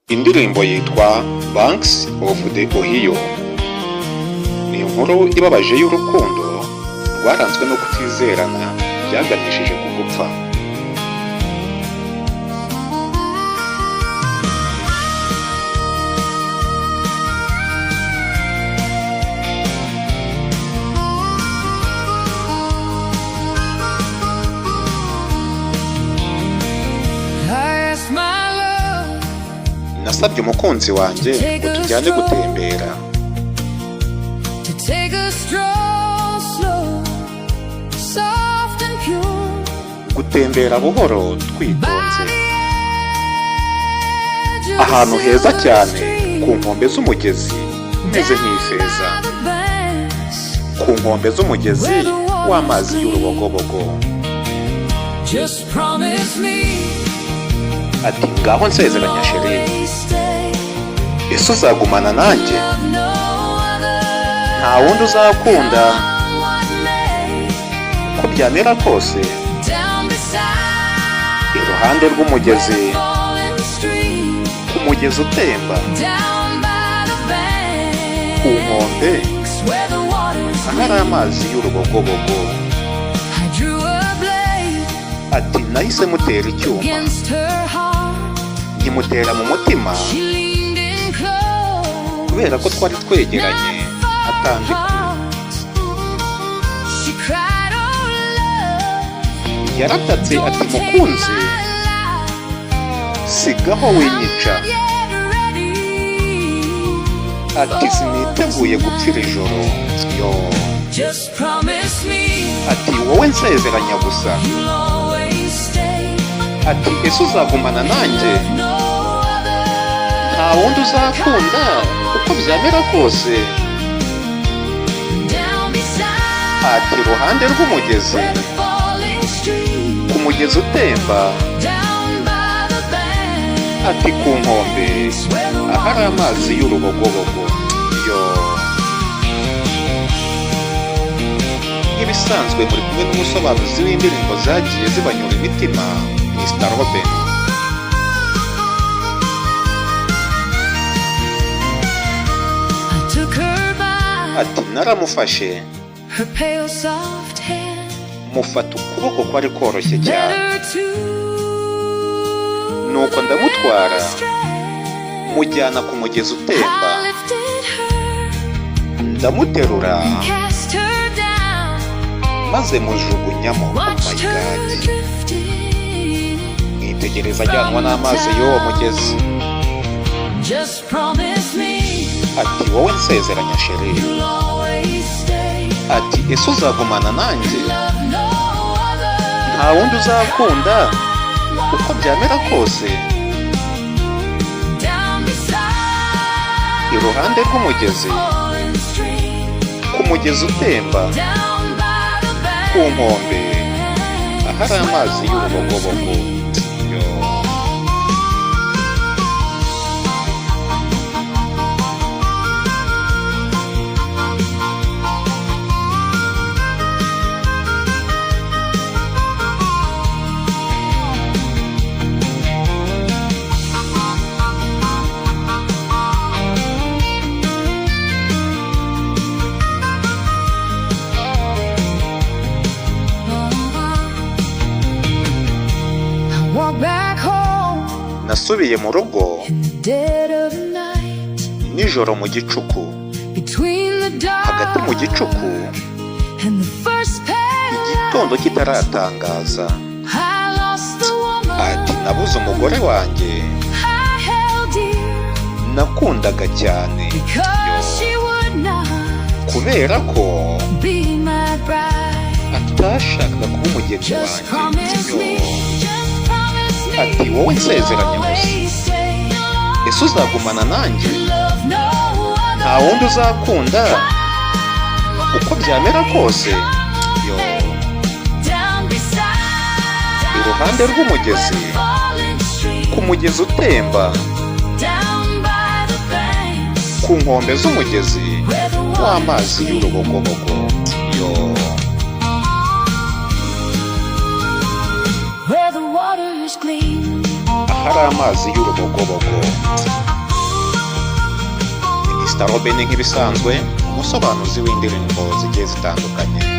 Indirimbo yitwa Banks of the Ohio ni inkuru ibabaje y'urukundo rwaranzwe no kutizerana byaganishije ku gupfa. Nasabye umukunzi wanjye ngo tujyane gutembera. Gutembera buhoro twitonze ahantu heza cyane ku nkombe z'umugezi umeze nk'ifeza, ku nkombe z'umugezi w'amazi y'urubogobogo. Ati ngaho nsezeranya sheri, ese uzagumana nanjye? Nta wundi uzakunda uko byamera kose. Iruhande rw'umugezi, ku mugezi utemba, ku nkombe ahari amazi y'urubogobogo. Ati nahise mutera icyuma, nkimutera mu mutima kubera ko twari twegeranye atandika. Yaratatse ati mukunzi, sigaho winyica. Ati siniteguye gupfira ijoro yo. Ati wowe nsezeranya gusa. Ati ese uzagumana nanjye? Nta wundi uzakunda uko byamera kose. Ati iruhande rw'umugezi, ku mugezi utemba, ati ku nkombe ahari amazi y'urubogobogo yo. Nk'ibisanzwe muri kumwe n'umusobanuzi w'indirimbo zagiye zibanyura imitima, Mr. Robin. Ati naramufashe, mufata ukuboko kwari koroshye cyane, nuko ndamutwara mujyana ku mugezi utemba, ndamuterura maze mujugunyamo. Oh my God, mwitegereza ajyanwa n'amazi y'uwo mugezi. Ati wowe nsezeranya sheri, ati ese uzagumana nanjye? Nta wundi uzakunda uko byamera kose. Iruhande rw'umugezi, ku mugezi utemba, ku nkombe ahari amazi y'urubogobogo yo. Nasubiye mu rugo nijoro mu gicuku, hagati mu gicuku, igitondo kitaratangaza. Ati nabuze umugore wanjye nakundaga cyane kubera ko atashakaga kuba umugeni wanjye. Ati wowe nsezeranya gusa, ese uzagumana nanjye? Nta wundi uzakunda uko byamera kose yo. Iruhande rw'umugezi, ku mugezi utemba, ku nkombe z'umugezi w'amazi y'urubogobogo yo. ahari amazi y'urubogobogo. Mr Robin nk'ibisanzwe umusobanuzi w'indirimbo zigiye zitandukanye.